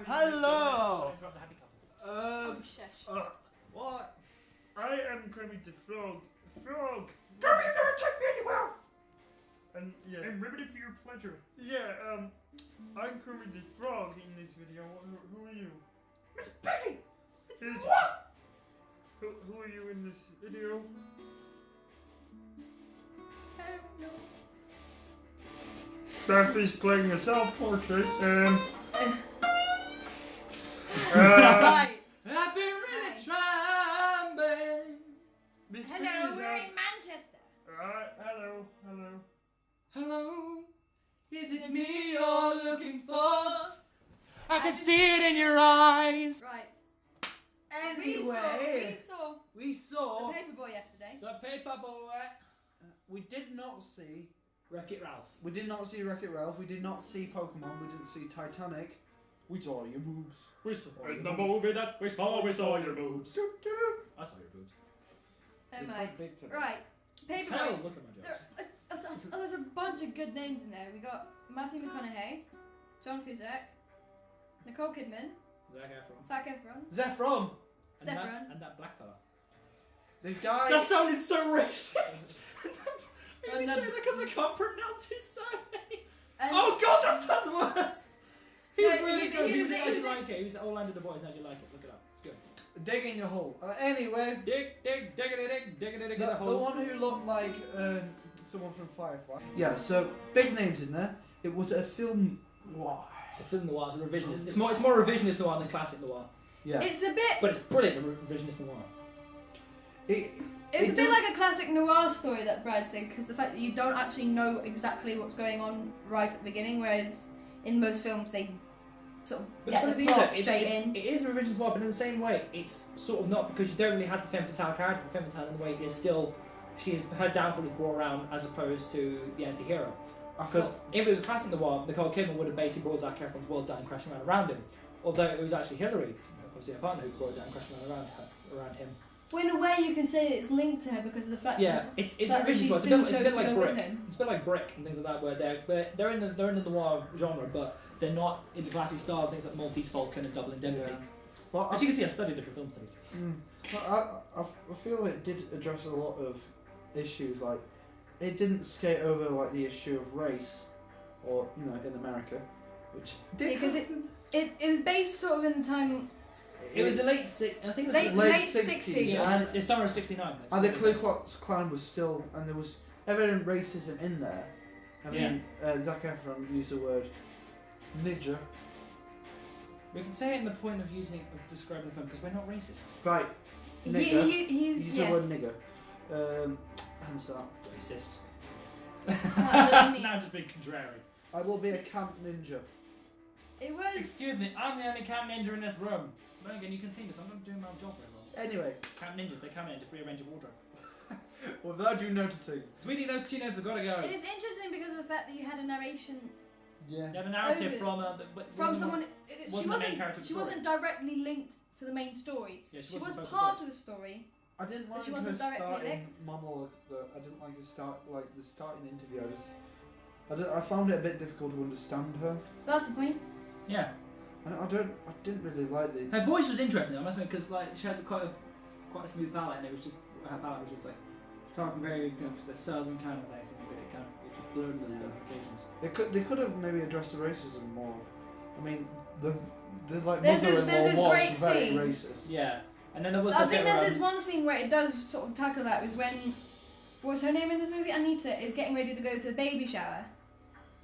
Hello. Interrupt the happy couple. Oh, shush. What? I am Kermit the Frog. Frog. Kermit, you never take me anywhere. And yes. I'm riveted for your pleasure. Yeah. I'm Kermit the Frog in this video. Who are you? Miss Piggy. It's what? Who are you in this video? I don't know. Daffy's playing a self-portrait. Right. I've been really trying, babe. Miss Hello, Piggy's we're in Manchester. Alright, hello. Hello, is it me you're looking for? I can see it in your eyes. Right. Anyway, We we saw saw the paperboy yesterday. The paperboy. we did not see Wreck-It Ralph. Wreck-It Ralph. We did not see Pokemon. We didn't see Titanic. We saw your boobs. We saw in the movie that we saw your boobs. I saw your boobs. Oh They're my. quite big today. Right. Hell, Paperboy. look at my jokes. There's a bunch of good names in there. We got Matthew McConaughey, John Cusack, Nicole Kidman, Zac Efron, Zephron. Zephron. And that black fella. The guy. That sounded so racist. I And say then- that because I can't pronounce his surname. And Oh god, that sounds worse. He No, was really good. He was he as was you in- like it. He was Orlando the Boys and As You Like It. Look it up. It's good. Digging a hole. Anyway, Dig in the the hole. one who looked like someone from Firefly. Yeah. So big names in there. It was a film noir. It's a film noir. It's a revisionist. It's more revisionist noir than classic noir. Yeah. it's a bit. But it's brilliant. Revisionist noir. It's it a bit does- like a classic noir story that Brad said, because the fact that you don't actually know exactly what's going on right at the beginning, whereas in most films they sort of But get it's the funny plot thing is, straight in. it is a revisionist noir, but in the same way, it's sort of not, because you don't really have the femme fatale character. The femme fatale in the way is still, her downfall is brought around as opposed to the anti-hero. Because if it was a classic noir, Nicole Kidman would have basically brought Zac Efron's world down crashing around him. Although it was actually Hillary, obviously her partner, who brought it down crashing around him. Well, in a way, you can say it's linked to her because of the fact Yeah, that it's that revisionist she noir. still It's a chose bit to like go with Brick. him. It's a bit like Brick and things like that, where they're in the noir genre, but they're not in the classic style. Things like Maltese Falcon and Double Indemnity. Yeah. Well, As you can see, I studied different film studies. Well, I feel it did address a lot of issues. Like, it didn't skate over like the issue of race, or in America, which did Because happen. it was based sort of in the time. It was the late I think it was Late late 60s. yeah, it's summer of '69. And the Ku Klux Klan was still, and there was evident racism in there. I mean, Zac Efron used the word nigger. We can say it in the point of describing the film because we're not racists. Right, nigger. He's He used yeah. the word nigger. And so, Racist. doesn't mean- Now I'm just being contrary. I will be a camp ninja. It was. Excuse me, I'm the only camp ninja in this room. Megan, you can see this. I'm not doing my job very well. Anyway, Camp ninjas, they come in and just rearrange a wardrobe. without you noticing. Sweetie, those chinos have got to go. It is interesting because of the fact that you had a narration Yeah. They have a narrative Over- from from someone. wasn't the main character of the She story. wasn't directly linked to the main story. Yeah, She was wasn't part focal of the story. I didn't But like she her wasn't directly starting linked. monologue. I didn't like the starting interview. I found it a bit difficult to understand her. That's the point. point. Yeah. I didn't really like the. Her voice was interesting, I must admit, because like she had quite a smooth palate, and it was just her palate was just like talking very kind of the southern kind of accent, but it just blurred a little bit on occasions. They could have maybe addressed the racism more. I mean, the like There's mother-in-law this was great very scene. racist. Yeah, and then there was. I the think bit there's this one scene where it does sort of tackle that. Was when what's her name in this movie? Anita is getting ready to go to a baby shower,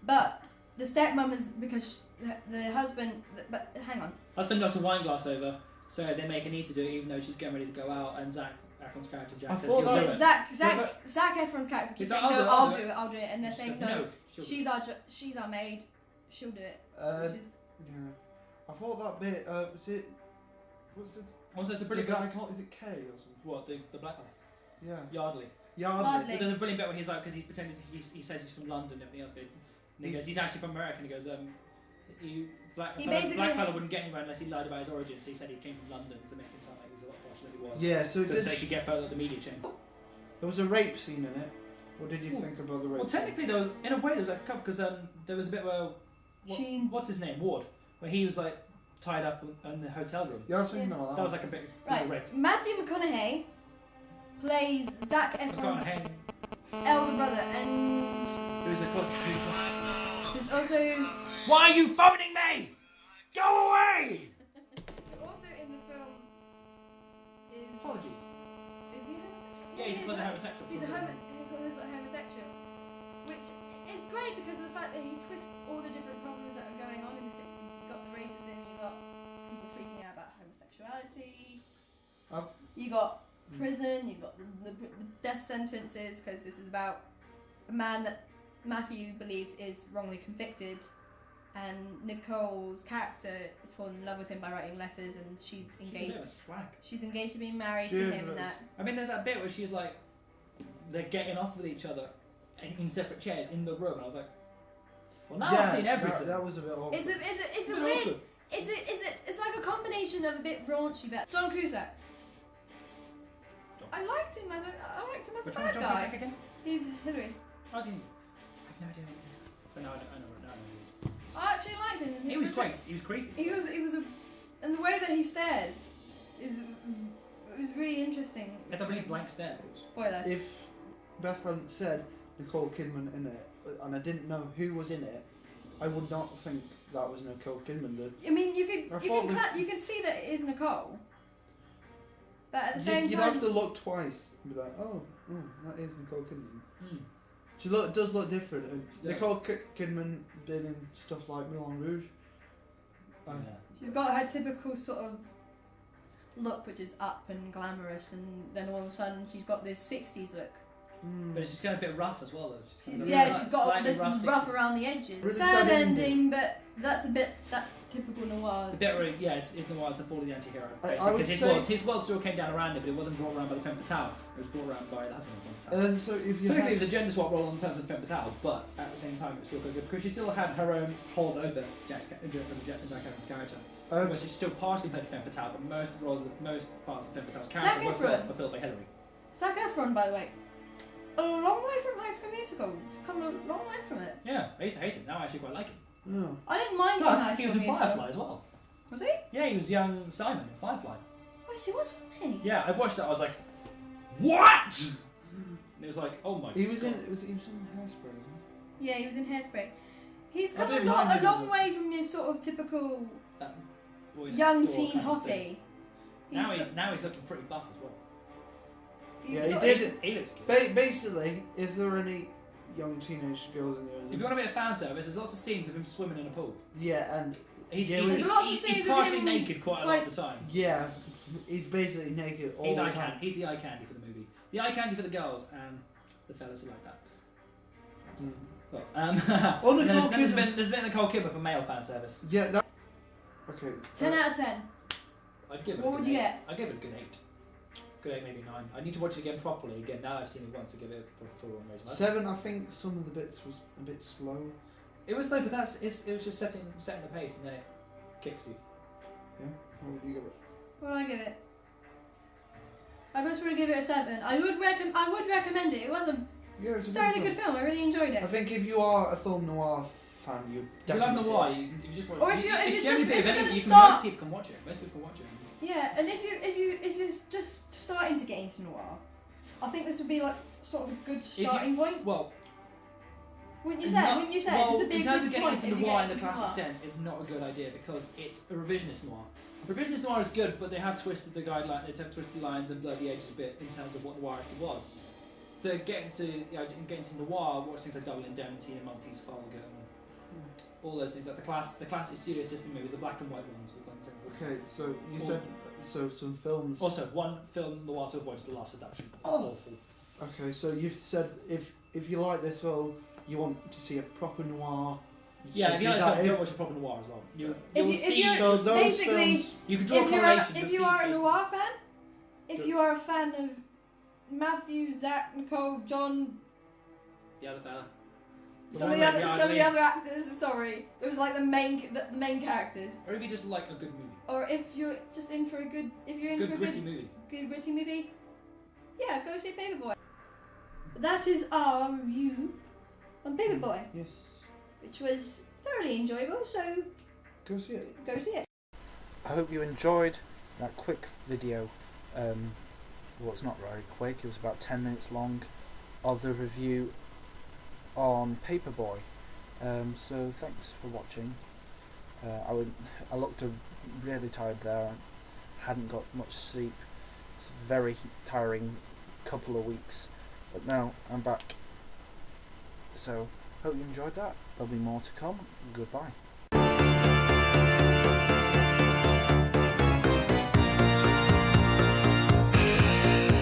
but the stepmom is because the husband. But hang on. Husband knocks a wine glass over, so they make Anita do it, even though she's getting ready to go out, and Zac Efron's character Jack I says thought he'll do that- it. Zac Efron's character keeps He's like, saying no, I'll I'll do do it, I'll do it, and they're saying She's like, no. she'll do She's our maid. She'll do it. Uh, Which is yeah, I thought that bit. Was it? What's the? Also, it's a The brilliant guy bit. called, is it K or something? What the black guy? Yeah. Yardley. Yardley. There's a brilliant bit where he's like, because he's pretending he says he's from London and everything else, but and he goes, he's actually from America, and he goes, black fella wouldn't get anywhere unless he lied about his origins. So he said he came from London to make him sound like he was a lot posher than he was. Yeah. So So they could get further up the media chain. there was a rape scene in it. What did you Ooh. think about the rape? Well, technically there was, in a way, there was like a couple because there was a bit where Sheen. what's his name, Ward, where he was like tied up in the hotel room. Yeah, I was thinking about That was like a bit Right. red. Matthew McConaughey plays Zac Efron's elder brother, and Who's a closet. there's also Why are you phoning me? Go away! also in the film is Apologies. is he homosexual? Yeah, he's a closet homosexual. He's a homosexual, which is great because of the fact that he twists all the different problems that are going on in the 60s. You've got the racism, you've got people freaking out about homosexuality, you got prison, you've got the death sentences, because this is about a man that Matthew believes is wrongly convicted, and Nicole's character is falling in love with him by writing letters, and she's engaged. She's a bit of a slag. She's engaged to being married to him, and that. I mean, there's that bit where she's like, they're getting off with each other in separate chairs in the room, and I was like, well, now I've seen everything. That was a bit awkward. It's a weird. It's like a combination of a bit raunchy, but John Cusack. I liked him as a bad guy. Cusack again? He's Hillary. I was in. I've no idea what it is. But now I know who it is. I actually liked him. He was great. He was creepy. He was and the way that he stares is it was really interesting. He had a really blank stare. Spoiler. If Beth hadn't said Nicole Kidman in it, and I didn't know who was in it, I would not think that was Nicole Kidman. I mean, you can see that it is Nicole, but at the same you'd time, have to look twice and be like, oh, that is Nicole Kidman. Mm. She does look different. And Yeah. Nicole Kidman been in stuff like Moulin Rouge. Yeah. she's got her typical sort of look, which is up and glamorous, and then all of a sudden she's got this 60s look. But she's kind of a bit rough as well, though. She's kind of got slightly this rough around the edges. Really sad sad ending, but that's typical noir. The bit where, it's noir, it's the fall of the anti-hero. I would Because his world still came down around it, but it wasn't brought around by the femme fatale. It was brought around by the husband of the femme fatale. So if you Technically, it was a gender swap role in terms of femme fatale, but at the same time, it was still good because she still had her own hold over Zac Efron's character. She still partially played femme fatale, but most parts of femme fatale's character were fulfilled by Hillary. Zac Efron, by the way, a long way from High School Musical. It's come a long way from it. Yeah, I used to hate him. Now I actually quite like him. No. I didn't mind him in High Plus, he School was in Musical. Firefly as well. Was he? Yeah, he was young Simon in Firefly. Oh, she was, wasn't he? Yeah, I watched that. I was like, what? And it was like, oh my. He was God. in Hairspray, wasn't Yeah, he was in Hairspray. He's I come didn't a mind long him. way from your sort of typical That boy young next door teen kind of thing. hottie. Now he's looking pretty buff as well. Yeah, he sort did. of- He looks good. Basically, if there are any young teenage girls in the audience, If you want a bit of fan service, there's lots of scenes of him swimming in a pool. yeah, and He's There's lots of scenes he's of partially him naked quite a lot of the time. yeah, he's basically naked all He's the eye time. candy. He's the eye candy for the movie. The eye candy for the girls and the fellas who like that. Mm. Well, Oh, and Nicole there's Kidman. been Nicole Kidman for male fan service. Yeah, that. Okay. 10 out of 10. I'd give it. What would you get? I'd give it a good 8. Good 8, maybe 9. I need to watch it again properly. Again, now I've seen it once to give it a full rating. 7. I think some of the bits was a bit slow. It was slow, but it was just setting the pace, and then it kicks you. Yeah. What would you give it? What would I give it? I must really give it a 7. I would recommend it. It was a Yeah, it's a fairly good film. I really enjoyed I it. think if you are a film noir fan, you If you definitely. love noir, you just watch. Or if you're it's just- generally if a bit of you're anything. gonna Most start- people can watch it. Most people can watch it. Yeah, and if you're just starting to get into noir, I think this would be like sort of a good starting point. Well, Wouldn't you say? no- Wouldn't you say? Well, This would be in a terms good of getting point into if you noir get in the into classic noir. sense, it's not a good idea because it's a revisionist noir. Revisionist noir is good, but they have twisted the guideline. They have twisted the lines and blurred the edges a bit in terms of what noir actually was. So getting to noir, watch things like Double Indemnity and Maltese Fog and all those things, like the classic studio system movies, the black and white ones with like. Okay, so you said some films. Also, one film noir to avoid is The Last Seduction. It's Oh. awful. Okay, so you've said if you like this film, you want to see a proper noir. you Yeah, should if you do like that. that, go watch a proper noir as well. You'll If see. you're- So those basically, films. You can draw a correlation. If but you see are a those- noir fan, if you are a fan of Matthew, Zach, Nicole, John, The other fella. some of the other actors. Sorry, it was like the main characters. Or if you just like a good movie. Or if you're just in for a good, Good gritty movie. gritty movie, yeah, go see Paperboy. That is our review on Paperboy, Yes. which was thoroughly enjoyable. So Go see it. go see it. I hope you enjoyed that quick video. Well, it's not very quick, it was about 10 minutes long, of the review on Paperboy. So thanks for watching. I looked really tired there, hadn't got much sleep. It's a very tiring couple of weeks, but now I'm back. So hope you enjoyed that. There'll be more to come. Goodbye.